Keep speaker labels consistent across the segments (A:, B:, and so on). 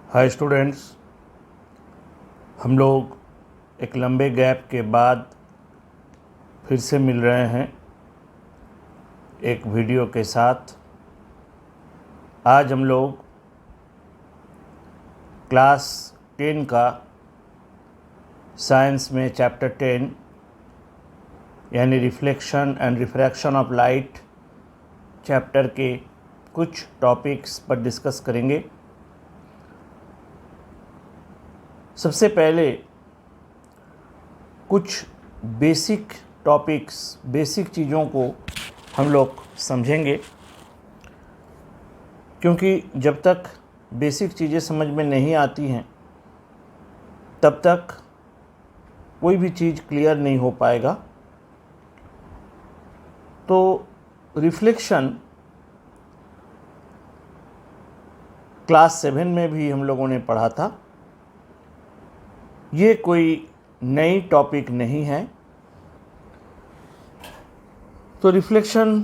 A: Hi students, हम लोग एक लंबे गैप के बाद फिर से मिल रहे हैं एक वीडियो के साथ। आज हम लोग क्लास 10 का साइंस में चैप्टर 10 यानी reflection and refraction of light chapter के कुछ टॉपिक्स पर डिस्कस करेंगे। सबसे पहले कुछ बेसिक टॉपिक्स, बेसिक चीज़ों को हम लोग समझेंगे, क्योंकि जब तक बेसिक चीज़ें समझ में नहीं आती हैं तब तक कोई भी चीज़ क्लियर नहीं हो पाएगा। तो रिफ्लेक्शन क्लास 7 में भी हम लोगों ने पढ़ा था। ये कोई नई टॉपिक नहीं है। तो रिफ्लेक्शन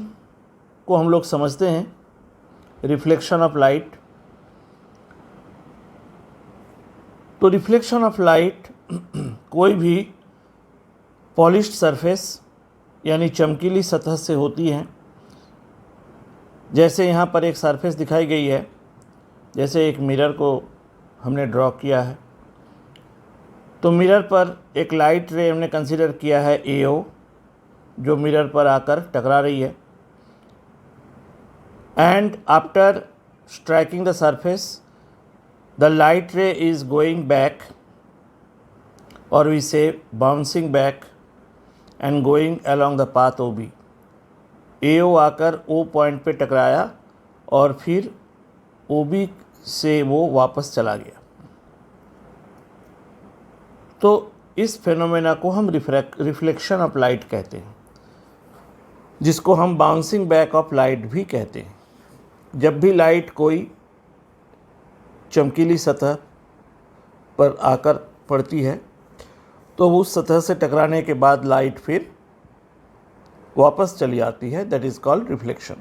A: को हम लोग समझते हैं, रिफ्लेक्शन ऑफ लाइट। तो रिफ्लेक्शन ऑफ लाइट कोई भी पॉलिश्ड सरफेस यानी चमकीली सतह से होती है। जैसे यहाँ पर एक सरफेस दिखाई गई है, जैसे एक मिरर को हमने ड्रॉ किया है। तो मिरर पर एक लाइट रे हमने कंसीडर किया है AO, जो मिरर पर आकर टकरा रही है। And after striking the surface the light रे इज गोइंग बैक, और वी से bouncing back and going along the path OB। AO आकर O पॉइंट पे टकराया और फिर OB से वो वापस चला गया। तो इस फेनोमेना को हम रिफ्लेक्शन ऑफ लाइट कहते हैं, जिसको हम बाउंसिंग बैक ऑफ लाइट भी कहते हैं। जब भी लाइट कोई चमकीली सतह पर आकर पड़ती है तो उस सतह से टकराने के बाद लाइट फिर वापस चली आती है, दैट इज़ कॉल्ड रिफ्लेक्शन।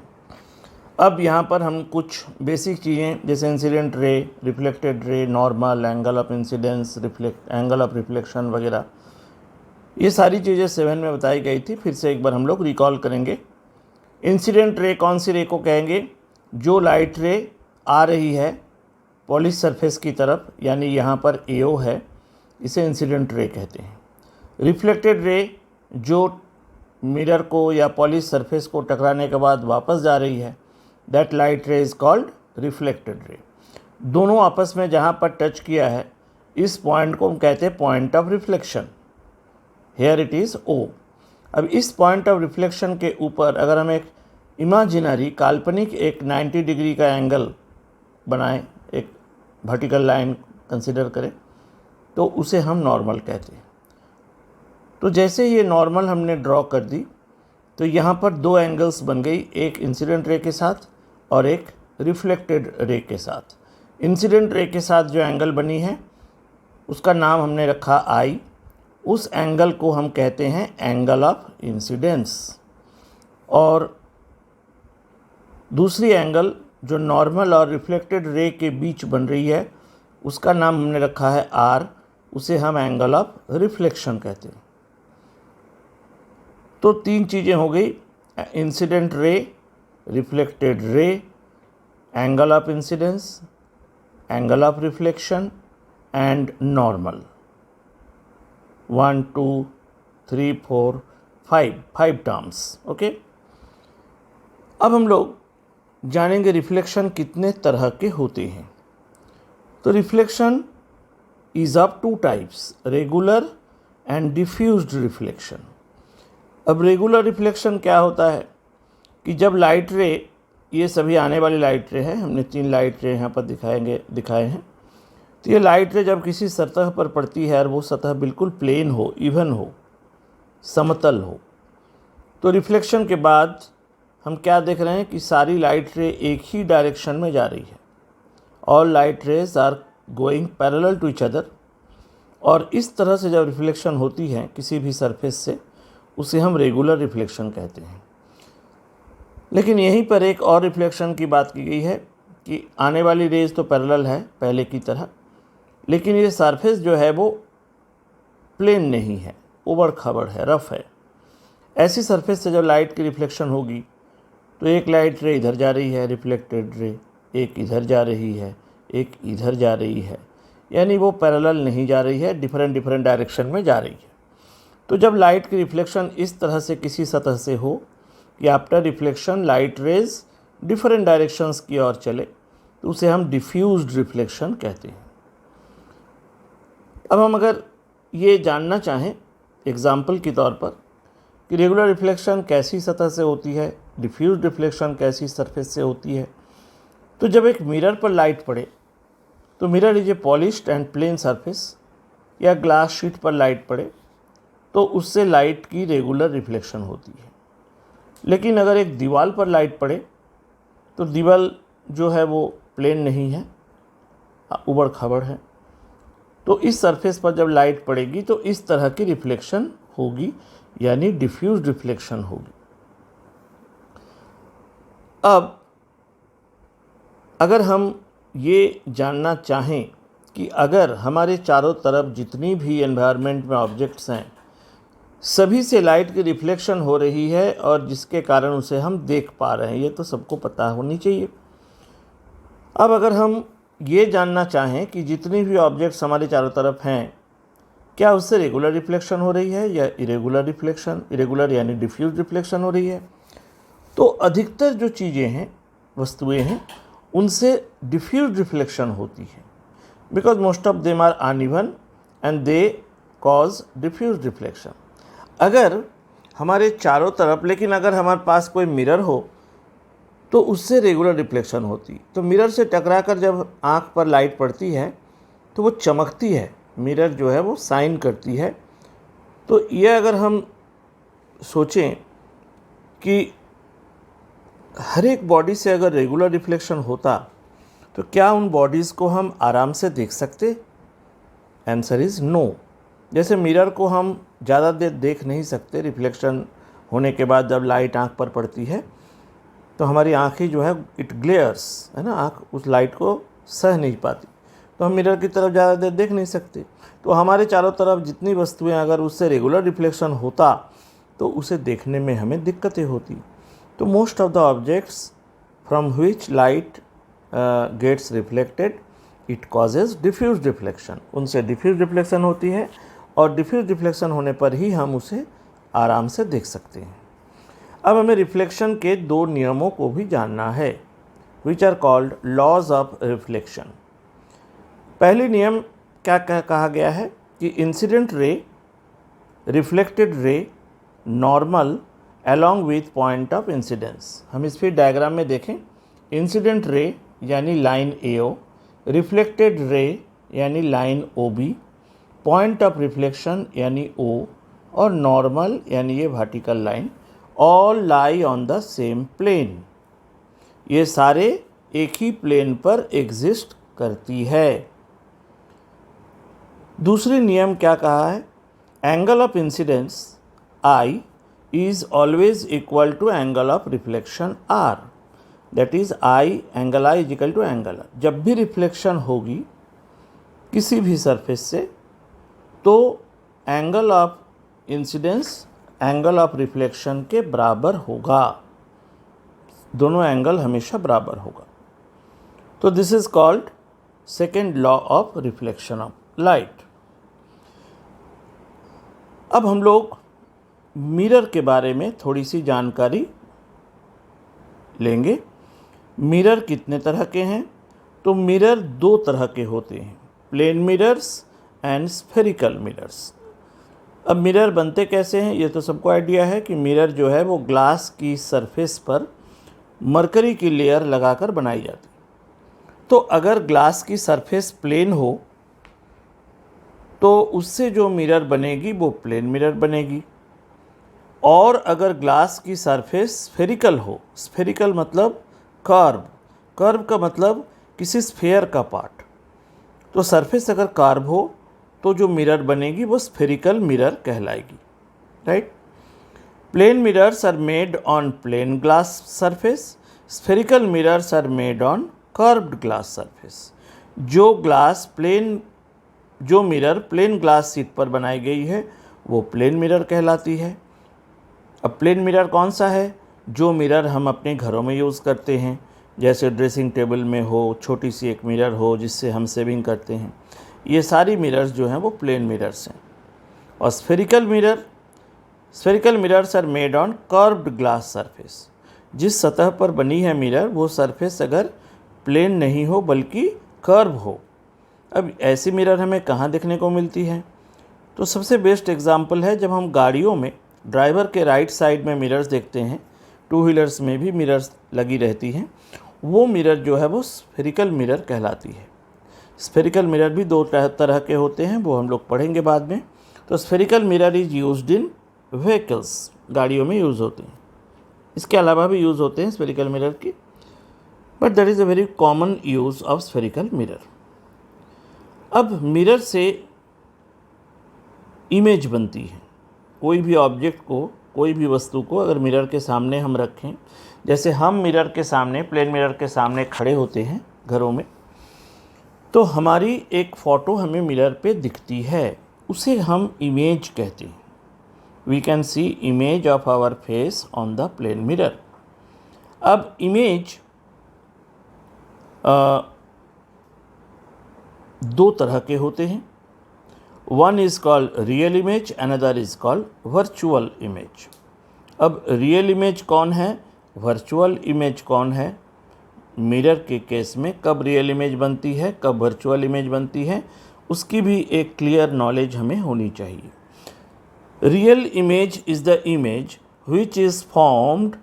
A: अब यहाँ पर हम कुछ बेसिक चीज़ें जैसे incident ray, reflected ray, normal, angle of incidence, angle of reflection वगैरह, ये सारी चीज़ें 7 में बताई गई थी। फिर से एक बार हम लोग रिकॉल करेंगे। इंसिडेंट रे कौन सी रे को कहेंगे? जो लाइट रे आ रही है पॉलिश सरफेस की तरफ, यानी यहाँ पर AO है, इसे इंसिडेंट रे कहते हैं। रिफ्लेक्टेड रे जो मिरर को या पॉलिश सरफेस को टकराने के बाद वापस जा रही है, दैट लाइट रे इज़ कॉल्ड रिफ्लेक्टेड रे। दोनों आपस में जहाँ पर टच किया है, इस पॉइंट को हम कहते हैं point of reflection. Here it is O। अब इस पॉइंट ऑफ रिफ्लेक्शन के ऊपर अगर हम एक इमेजिनरी, काल्पनिक एक 90 डिग्री का एंगल बनाएं, एक वर्टिकल लाइन कंसिडर करें, तो उसे हम नॉर्मल कहते हैं। तो जैसे ये नॉर्मल हमने ड्रॉ कर दी, तो यहाँ पर दो एंगल्स बन गई, एक इंसिडेंट रे के साथ और एक रिफ्लेक्टेड रे के साथ। इंसिडेंट रे के साथ जो एंगल बनी है उसका नाम हमने रखा I। उस एंगल को हम कहते हैं एंगल ऑफ इंसिडेंस। और दूसरी एंगल जो नॉर्मल और रिफ्लेक्टेड रे के बीच बन रही है, उसका नाम हमने रखा है R। उसे हम एंगल ऑफ रिफ्लेक्शन कहते हैं। तो तीन चीज़ें हो गई, incident ray, reflected ray, angle of incidence, angle of reflection and normal. 1 2 3 4 5 terms. Okay. अब हम लोग जानेंगे रिफ्लेक्शन कितने तरह के होते हैं। तो reflection is of 2 types, regular and diffused reflection. अब रेगुलर रिफ्लेक्शन क्या होता है कि जब लाइट रे, ये सभी आने वाली लाइट रे हैं, हमने 3 लाइट रे यहाँ पर दिखाए हैं। तो ये लाइट रे जब किसी सतह पर पड़ती है और वो सतह बिल्कुल प्लेन हो, इवन हो, समतल हो, तो रिफ्लेक्शन के बाद हम क्या देख रहे हैं कि सारी लाइट रे एक ही डायरेक्शन में जा रही है। All light rays are going parallel to each other. और इस तरह से जब रिफ्लेक्शन होती है किसी भी सरफेस से, उसे हम रेगुलर रिफ्लेक्शन कहते हैं। लेकिन यहीं पर एक और रिफ्लेक्शन की बात की गई है कि आने वाली रेज तो पैरेलल है पहले की तरह, लेकिन ये सरफेस जो है वो प्लेन नहीं है, उबड़ खाबड़ है, रफ है। ऐसी सरफेस से जब लाइट की रिफ्लेक्शन होगी तो एक लाइट रे इधर जा रही है, रिफ्लेक्टेड रे, एक इधर जा रही है, एक इधर जा रही है, यानी वो पैरेलल नहीं जा रही है, डिफरेंट डायरेक्शन में जा रही है। तो जब लाइट की रिफ्लेक्शन इस तरह से किसी सतह से हो कि after reflection light rays different directions की ओर चले, तो उसे हम डिफ्यूज्ड रिफ्लेक्शन कहते हैं। अब हम अगर ये जानना चाहें एग्जाम्पल के तौर पर कि रेगुलर रिफ्लेक्शन कैसी सतह से होती है, डिफ्यूज्ड रिफ्लेक्शन कैसी सरफेस से होती है, तो जब एक मिरर पर लाइट पड़े तो mirror is a polished and plane surface, या ग्लास शीट पर लाइट पड़े तो उससे लाइट की रेगुलर रिफ्लेक्शन होती है। लेकिन अगर एक दीवार पर लाइट पड़े तो दीवार जो है वो प्लेन नहीं है, उबड़ खाबड़ है, तो इस सरफेस पर जब लाइट पड़ेगी तो इस तरह की रिफ्लेक्शन होगी, यानी डिफ्यूज्ड रिफ्लेक्शन होगी। अब अगर हम ये जानना चाहें कि अगर हमारे चारों तरफ जितनी भी एनवायरनमेंट में ऑब्जेक्ट्स हैं सभी से लाइट की रिफ्लेक्शन हो रही है और जिसके कारण उसे हम देख पा रहे हैं, ये तो सबको पता होनी चाहिए। अब अगर हम ये जानना चाहें कि जितनी भी ऑब्जेक्ट्स हमारे चारों तरफ हैं क्या उससे रेगुलर रिफ्लेक्शन हो रही है या इरेगुलर रिफ्लेक्शन, इरेगुलर यानी डिफ्यूज रिफ्लेक्शन हो रही है, तो अधिकतर जो चीज़ें हैं, वस्तुएं हैं, उनसे डिफ्यूज रिफ्लेक्शन होती है, because most of them are uneven and they cause diffuse reflection. अगर हमारे चारों तरफ, लेकिन अगर हमारे पास कोई मिरर हो तो उससे रेगुलर रिफ्लेक्शन होती। तो मिरर से टकराकर जब आँख पर लाइट पड़ती है तो वो चमकती है, मिरर जो है वो साइन करती है। तो ये अगर हम सोचें कि हर एक बॉडी से अगर रेगुलर रिफ्लेक्शन होता तो क्या उन बॉडीज़ को हम आराम से देख सकते? Answer is no. जैसे मिरर को हम ज़्यादा देर देख नहीं सकते, रिफ्लेक्शन होने के बाद जब लाइट आँख पर पड़ती है तो हमारी आँखें जो है इट ग्लेयर्स, है ना, आँख उस लाइट को सह नहीं पाती, तो हम मिरर की तरफ ज़्यादा देर देख नहीं सकते। तो हमारे चारों तरफ जितनी वस्तुएं अगर उससे रेगुलर रिफ्लेक्शन होता तो उसे देखने में हमें दिक्कतें होती। तो most of the objects from which light gets reflected it causes diffuse reflection, उनसे डिफ्यूज रिफ्लेक्शन होती है और डिफ्यूज रिफ्लेक्शन होने पर ही हम उसे आराम से देख सकते हैं। अब हमें रिफ्लेक्शन के दो नियमों को भी जानना है, which are called laws of reflection. पहली नियम क्या कहा गया है कि incident ray, reflected ray, normal along with point of incidence. हम इस फिर डायग्राम में देखें, इंसिडेंट रे यानी लाइन AO, रिफ्लेक्टेड रे यानी line OB, point of reflection यानी O, और नॉर्मल यानी ये vertical line, all lie on the same plane. ये सारे एक ही प्लेन पर एग्जिस्ट करती है। दूसरी नियम क्या कहा है? Angle of incidence I is always equal to angle of reflection R, that is angle I is equal to angle R। जब भी रिफ्लेक्शन होगी किसी भी सरफेस से तो angle of incidence angle of reflection के बराबर होगा, दोनों एंगल हमेशा बराबर होगा। तो this is called second law of reflection of light. अब हम लोग मिरर के बारे में थोड़ी सी जानकारी लेंगे। मिरर कितने तरह के हैं? तो मिरर दो तरह के होते हैं, plane mirrors and spherical mirrors. अब मिरर बनते कैसे हैं ये तो सबको आइडिया है कि मिरर जो है वो ग्लास की सरफेस पर मरकरी की लेयर लगाकर बनाई जाती। तो अगर ग्लास की सरफेस प्लेन हो तो उससे जो मिरर बनेगी वो प्लेन मिरर बनेगी, और अगर ग्लास की सरफेस स्फेरिकल हो, स्फेरिकल मतलब कर्व, कर्व का मतलब किसी स्फेयर का पार्ट, तो सरफेस अगर कर्व हो तो जो मिरर बनेगी वो स्फेरिकल मिरर कहलाएगी, right. Plane mirrors are made on plane glass surface, spherical mirrors are made on curved glass surface. जो मिरर प्लेन ग्लास शीट पर बनाई गई है वो प्लेन मिरर कहलाती है। अब प्लेन मिरर कौन सा है? जो मिरर हम अपने घरों में यूज़ करते हैं, जैसे ड्रेसिंग टेबल में हो, छोटी सी एक मिरर हो जिससे हम शेविंग करते हैं, ये सारी मिरर्स जो हैं वो प्लेन मिरर्स हैं। और spherical mirrors are made on curved glass surface. जिस सतह पर बनी है मिरर वो सरफेस अगर प्लेन नहीं हो बल्कि कर्व हो। अब ऐसी मिरर हमें कहाँ देखने को मिलती है? तो सबसे बेस्ट एग्जांपल है जब हम गाड़ियों में ड्राइवर के राइट साइड में मिरर्स देखते हैं, टू व्हीलर्स में भी मिरर्स लगी रहती हैं, वो मिरर जो है वो स्फेरिकल मिरर कहलाती है। स्फेरिकल मिरर भी दो तरह के होते हैं, वो हम लोग पढ़ेंगे बाद में। तो spherical mirror is used in vehicles, गाड़ियों में यूज़ होते हैं। इसके अलावा भी यूज़ होते हैं स्फेरिकल मिरर की, but that is a very common use of spherical mirror. अब मिरर से इमेज बनती है। कोई भी ऑब्जेक्ट को, कोई भी वस्तु को अगर मिरर के सामने हम रखें, जैसे हम मिरर के सामने, प्लेन मिरर के सामने खड़े होते हैं घरों में, तो हमारी एक फ़ोटो हमें मिरर पे दिखती है, उसे हम इमेज कहते हैं। We can see image of our face on the plane mirror. अब इमेज दो तरह के होते हैं। One is called real image, another is called virtual image. अब रियल इमेज कौन है, वर्चुअल इमेज कौन है? मिरर के केस में कब रियल इमेज बनती है, कब वर्चुअल इमेज बनती है, उसकी भी एक क्लियर नॉलेज हमें होनी चाहिए। Real image is the image which is formed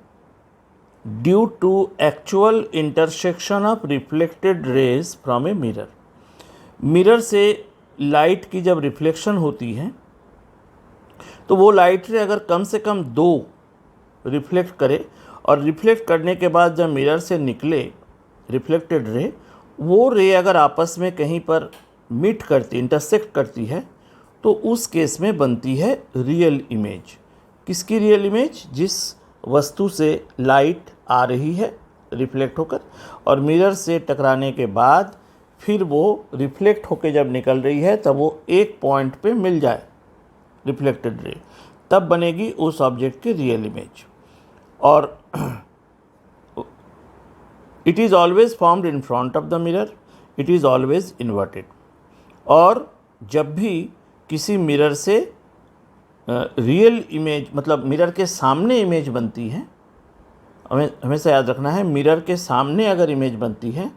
A: due to actual intersection of reflected rays from a mirror। Mirror से लाइट की जब रिफ्लेक्शन होती है तो वो लाइट रे अगर कम से कम दो रिफ्लेक्ट करे, और रिफ्लेक्ट करने के बाद जब मिरर से निकले रिफ्लेक्टेड रे, वो रे अगर आपस में कहीं पर मीट करती, इंटरसेक्ट करती है, तो उस केस में बनती है रियल इमेज। किसकी रियल इमेज? जिस वस्तु से लाइट आ रही है रिफ्लेक्ट होकर, और मिरर से टकराने के बाद फिर वो रिफ्लेक्ट होकर जब निकल रही है तब वो एक पॉइंट पे मिल जाए रिफ्लेक्टेड रे, तब बनेगी उस ऑब्जेक्ट की रियल इमेज। और it is always formed in front of the mirror, it is always inverted. और जब भी किसी मिरर से रियल इमेज, मतलब मिरर के सामने इमेज बनती है, हमें हमेशा याद रखना है, मिरर के सामने अगर इमेज बनती है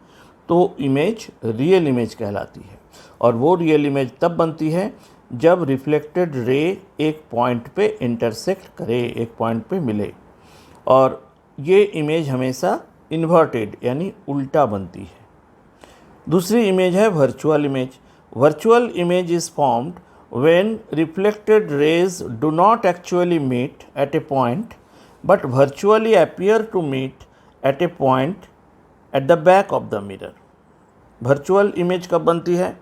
A: तो इमेज रियल इमेज कहलाती है। और वो रियल इमेज तब बनती है जब रिफ्लेक्टेड रे एक पॉइंट पे इंटरसेक्ट करे, एक पॉइंट पे मिले, और ये इमेज हमेशा इन्वर्टेड यानी उल्टा बनती है। दूसरी इमेज है virtual image. Virtual image is formed when reflected rays do not actually meet at a point but virtually appear to meet at a point at the back of the mirror। Virtual image कब बनती है?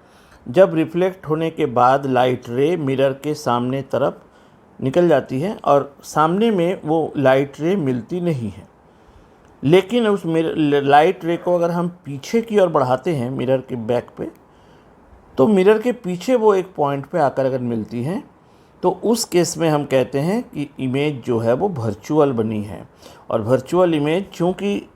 A: जब reflect होने के बाद light रे mirror के सामने तरफ निकल जाती है और सामने में वो लाइट रे मिलती नहीं है, लेकिन उस लाइट रे को अगर हम पीछे की ओर बढ़ाते हैं मिरर के बैक पे, तो मिरर के पीछे वो एक पॉइंट पे आकर अगर मिलती हैं, तो उस केस में हम कहते हैं कि इमेज जो है वो वर्चुअल बनी है। और वर्चुअल इमेज चूँकि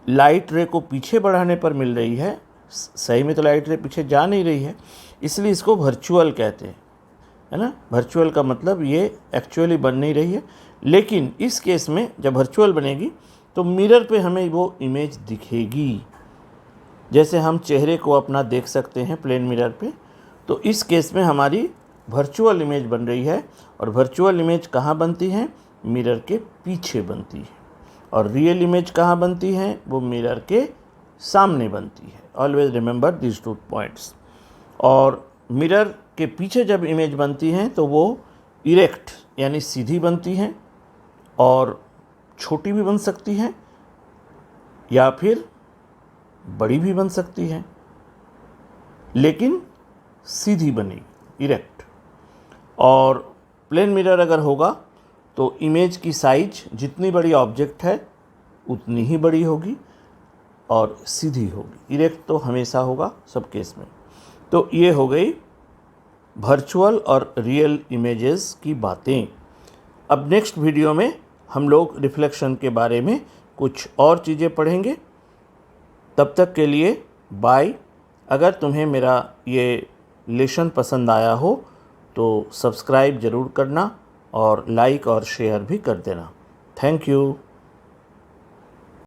A: लाइट रे को पीछे बढ़ाने पर मिल रही है, सही में तो लाइट रे पीछे जा नहीं रही है, इसलिए इसको वर्चुअल कहते हैं, है ना। वर्चुअल का मतलब ये एक्चुअली बन नहीं रही है, लेकिन इस केस में जब वर्चुअल बनेगी तो मिरर पे हमें वो इमेज दिखेगी। जैसे हम चेहरे को अपना देख सकते हैं प्लेन मिरर पे, तो इस केस में हमारी वर्चुअल इमेज बन रही है। और वर्चुअल इमेज कहाँ बनती है? मिरर के पीछे बनती है। और रियल इमेज कहाँ बनती है? वो मिरर के सामने बनती है। Always remember this 2 points. और मिरर के पीछे जब इमेज बनती हैं तो वो इरेक्ट यानी सीधी बनती हैं, और छोटी भी बन सकती हैं या फिर बड़ी भी बन सकती है, लेकिन सीधी बनी, इरेक्ट। और प्लेन मिरर अगर होगा तो इमेज की साइज जितनी बड़ी ऑब्जेक्ट है उतनी ही बड़ी होगी, और सीधी होगी। इरेक्ट तो हमेशा होगा सब केस में। तो ये हो गई वर्चुअल और रियल इमेजेस की बातें। अब नेक्स्ट वीडियो में हम लोग रिफ्लेक्शन के बारे में कुछ और चीज़ें पढ़ेंगे। तब तक के लिए बाय। अगर तुम्हें मेरा ये लेसन पसंद आया हो तो सब्सक्राइब ज़रूर करना और लाइक और शेयर भी कर देना। Thank you.